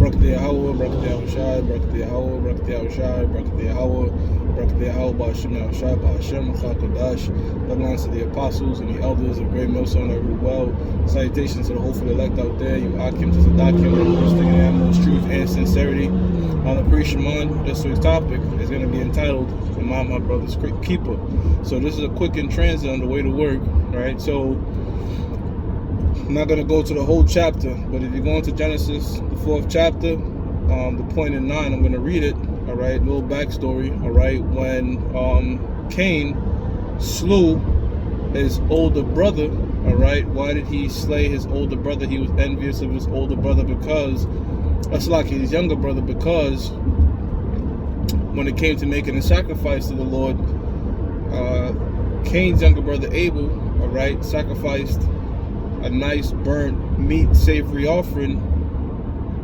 Barakati Yahweh, Barakati Yahushai, Barakati Yahweh, Barakati Yahushai, Barakati Yahweh, Barakati Yahweh, Ba'ashem Yahushai, Ba'ashem Chakadash. Bloodlines to the apostles and the elders of Great Millstone that rule well. Salutations to the hopeful elect out there. You Akim to Zadakim, the most thing and most truth and sincerity. On the pre-Shimon, this week's topic is going to be entitled Am My Brother's Keeper. So this is a quick in transit on the way to work, right? So I'm not going to go to the whole chapter, but if you go into Genesis, the 4th chapter, the point in 9, I'm going to read it, all right? Little backstory, all right? When Cain slew his older brother, all right? Why did he slay his older brother? He was envious of his older brother because, that's like his younger brother, because when it came to making a sacrifice to the Lord, Cain's younger brother Abel, all right, sacrificed a nice burnt meat savory offering,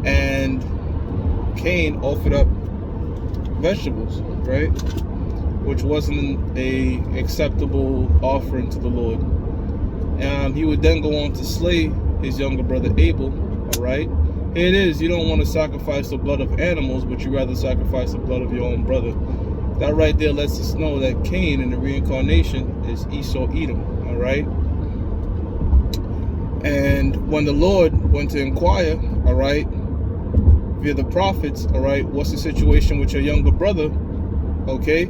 and Cain offered up vegetables, right, which wasn't a acceptable offering to the Lord. He would then go on to slay his younger brother Abel, all right. Here it is, you don't want to sacrifice the blood of animals, but you rather sacrifice the blood of your own brother. That right there lets us know that Cain in the reincarnation is Esau Edom, all right. And when the Lord went to inquire, all right, via the prophets, all right, what's the situation with your younger brother, okay,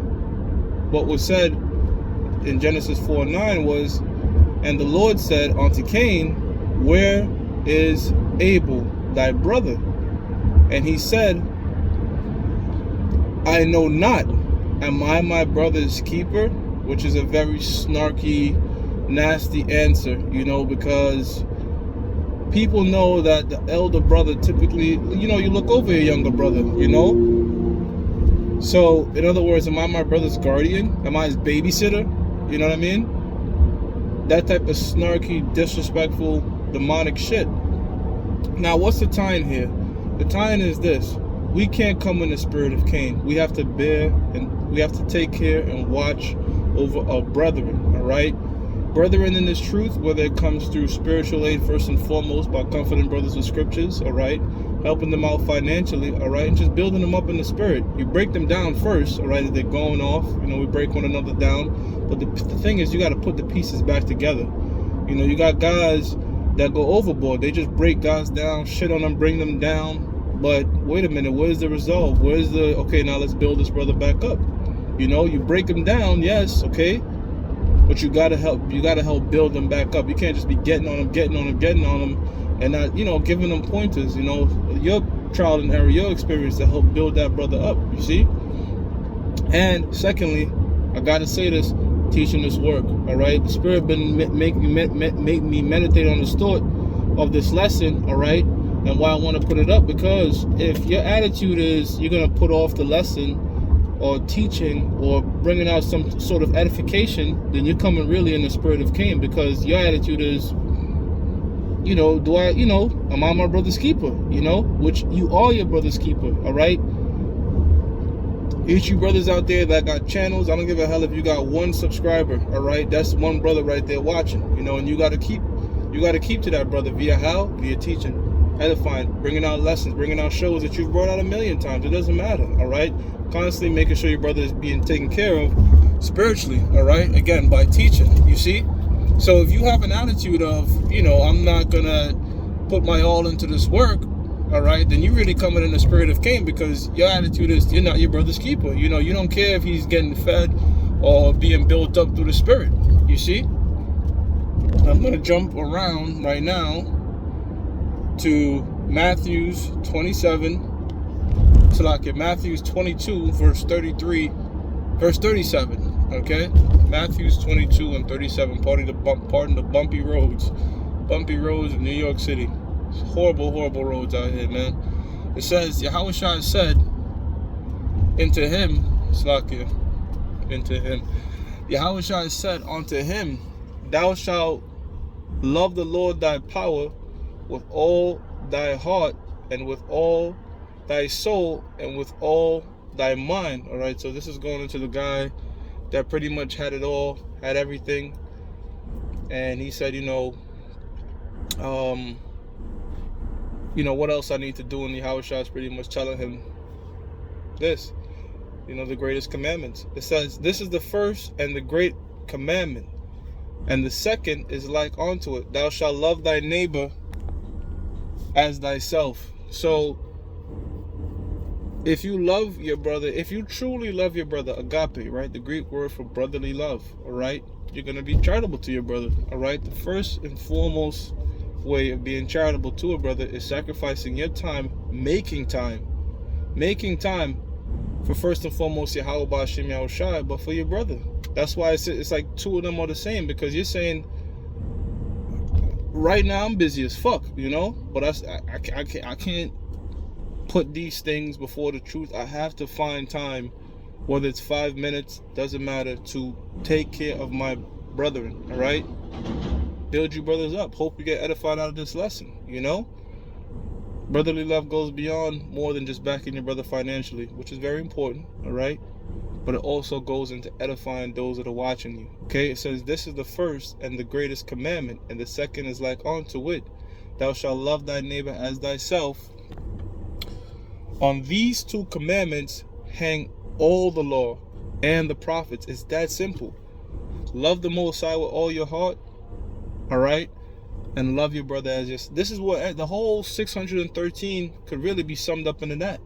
what was said in Genesis 4:9 was, and the Lord said unto Cain, where is Abel thy brother? And he said, I know not, am I my brother's keeper? Which is a very snarky, nasty answer, you know, because people know that the elder brother typically, you know, you look over your younger brother, you know. So in other words, am I my brother's guardian? Am I his babysitter? You know what I mean? That type of snarky, disrespectful, demonic shit. Now what's the tie-in here? The tie-in is this: we can't come in the spirit of Cain. We have to bear and we have to take care and watch over our brethren, all right? Brethren in this truth, whether it comes through spiritual aid first and foremost by comforting brothers with scriptures, all right, helping them out financially, all right, and just building them up in the spirit. You break them down first, all right, as they're going off, you know, we break one another down, but the thing is, you got to put the pieces back together. You know, you got guys that go overboard. They just break guys down, shit on them, bring them down, but wait a minute, where's the resolve? Where's the, okay, now let's build this brother back up? You know, you break them down, yes, okay, but you gotta help build them back up. You can't just be getting on them, and not, you know, giving them pointers, you know, your trial and error, your experience to help build that brother up, you see? And secondly, I gotta say this, teaching this work, all right? The Spirit been make me meditate on this thought of this lesson, all right? And why I want to put it up, because if your attitude is you're gonna put off the lesson or teaching or bringing out some sort of edification, then you're coming really in the spirit of Cain, because your attitude is, you know, am I my brother's keeper? You know, which you are your brother's keeper, all right? Each you brothers out there that got channels, I don't give a hell if you got 1 subscriber, all right? That's one brother right there watching, you know, and you got to keep to that brother via how? Via teaching, edifying, bringing out lessons, bringing out shows that you've brought out 1,000,000 times. It doesn't matter, all right? Constantly making sure your brother is being taken care of spiritually, all right? Again, by teaching, you see? So if you have an attitude of, you know, I'm not gonna put my all into this work, all right, then you really coming in the spirit of Cain, because your attitude is you're not your brother's keeper. You know, you don't care if he's getting fed or being built up through the spirit, you see? I'm gonna jump around right now to Matthew's 27, Matthew's 22, verse 37, okay? Matthew's 22 and 37, pardon the bumpy roads of New York City. It's horrible roads out here, man. It says, Yahushua said unto him, Yahushua said unto him, thou shalt love the Lord thy power with all thy heart and with all thy soul and with all thy mind. All right, so this is going into the guy that pretty much had it all, had everything, and he said, you know, what else I need to do, and Yahushua is pretty much telling him this, the greatest commandments. It says, this is the first and the great commandment, and the second is like unto it, thou shalt love thy neighbor as thyself. So if you love your brother, if you truly love your brother, agape, right, the Greek word for brotherly love, all right, you're going to be charitable to your brother, all right. The first and foremost way of being charitable to a brother is sacrificing your time, making time for, first and foremost, Yahweh Ba'Shem Yahushai, but for your brother. That's why it's like two of them are the same, because you're saying, right now I'm busy as fuck, but I can't put these things before the truth. I have to find time, whether it's 5 minutes, doesn't matter, to take care of my brethren, all right? Build you brothers up. Hope you get edified out of this lesson, Brotherly love goes beyond more than just backing your brother financially, which is very important, all right? But it also goes into edifying those that are watching you, okay? It says, this is the first and the greatest commandment, and the second is like unto it, thou shalt love thy neighbor as thyself. On these two commandments hang all the law and the prophets. It's that simple. Love the Most High with all your heart, all right? And love your brother as yourself. This is what the whole 613 could really be summed up into that,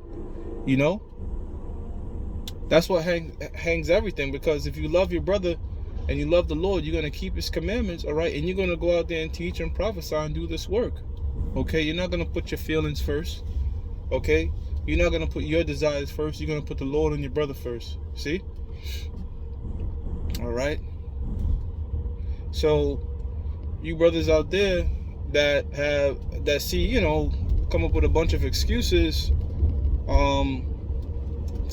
That's what hangs everything, because if you love your brother and you love the Lord, you're going to keep his commandments, all right? And you're going to go out there and teach and prophesy and do this work, okay? You're not going to put your feelings first, okay? You're not going to put your desires first. You're going to put the Lord and your brother first. See? All right? So, you brothers out there that see, come up with a bunch of excuses to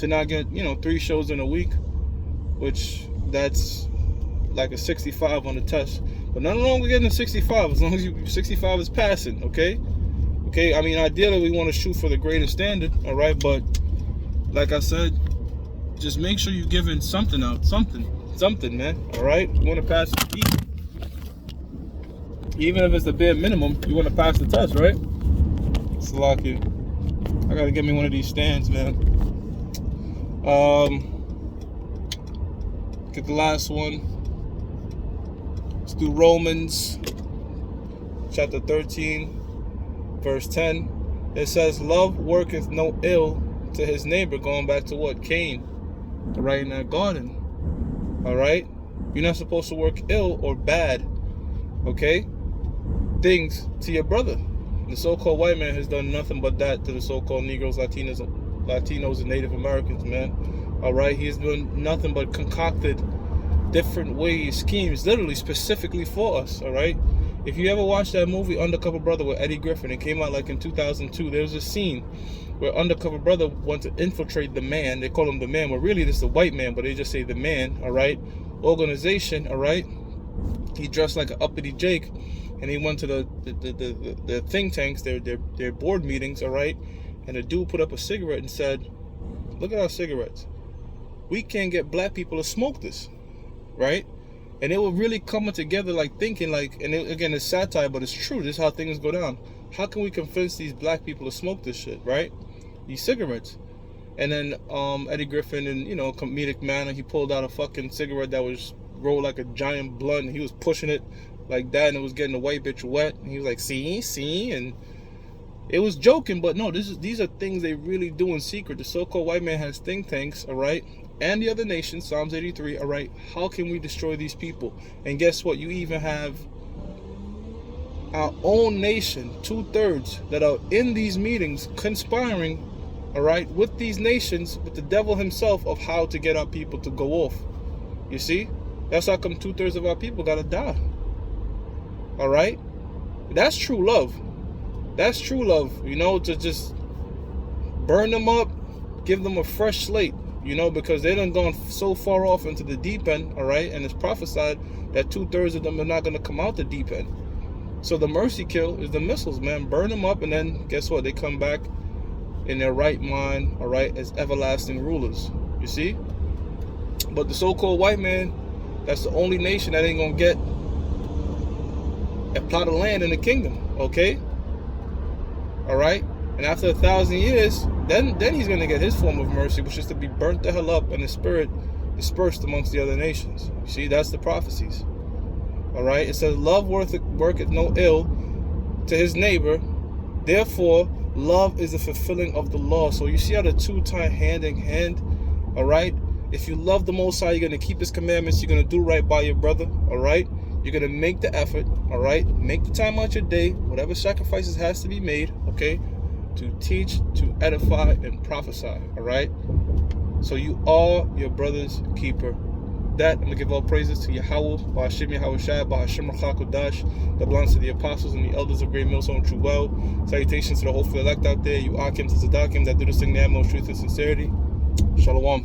not get, 3 shows in a week, which that's like a 65 on the test. But nothing wrong with getting a 65, as long as 65 is passing, okay? Okay, I mean, ideally we want to shoot for the greatest standard, all right? But like I said, just make sure you're giving something out, something, man, all right? You want to pass the test. Even if it's the bare minimum, you want to pass the test, right? It's lucky. I got to get me one of these stands, man. Get the last one. Let's do Romans chapter 13. Verse 10, it says, love worketh no ill to his neighbor, going back to what? Cain, right in that garden, all right? You're not supposed to work ill or bad, okay, things to your brother. The so-called white man has done nothing but that to the so-called Negroes, Latinos, and Native Americans, man, all right? He's done nothing but concocted different ways, schemes, literally specifically for us, all right? If you ever watched that movie Undercover Brother with Eddie Griffin, it came out like in 2002. There's a scene where Undercover Brother wants to infiltrate the man. They call him the man, but really this is the white man, but they just say the man, all right? Organization, all right? He dressed like an uppity Jake, and he went to the think tanks, their board meetings, all right? And the dude put up a cigarette and said, look at our cigarettes. We can't get black people to smoke this, right? And they were really coming together, like thinking, like, and again, it's satire, but it's true. This is how things go down. How can we convince these black people to smoke this shit, right? These cigarettes. And then Eddie Griffin, in comedic manner, he pulled out a fucking cigarette that was rolled like a giant blunt, and he was pushing it like that, and it was getting the white bitch wet. And he was like, see, and it was joking, but no, these are things they really do in secret. The so-called white man has think tanks, all right? And the other nations, Psalms 83, all right? How can we destroy these people? And guess what? You even have our own nation, 2/3, that are in these meetings conspiring, all right, with these nations, with the devil himself, of how to get our people to go off. You see? That's how come 2/3 of our people gotta die. All right? That's true love. That's true love, to just burn them up, give them a fresh slate, because they done gone so far off into the deep end, all right? And it's prophesied that 2/3 of them are not going to come out the deep end. So the mercy kill is the missiles, man. Burn them up, and then guess what? They come back in their right mind, all right, as everlasting rulers. You see? But the so-called white man, that's the only nation that ain't going to get a plot of land in the kingdom, okay? All right? And after 1,000 years, then he's going to get his form of mercy, which is to be burnt the hell up and the spirit dispersed amongst the other nations. You see, that's the prophecies. All right? It says, love worketh no ill to his neighbor. Therefore, love is the fulfilling of the law. So you see how the two tie hand in hand. All right? If you love the Most High, you're going to keep his commandments. You're going to do right by your brother. All right? You're going to make the effort. All right? Make the time out your day. Whatever sacrifices has to be made. Okay? To teach, to edify, and prophesy. All right? So you are your brother's keeper. That, I'm going to give all praises to Yahweh, Ba'ashim Yahweh Shai, Ba'ashim Rachakodash, that belongs to the apostles and the elders of Great Millstone True Well. Salutations to the hopeful elect out there, you Akim to Zadakim that do this thing in the utmost truth and sincerity. Shalom.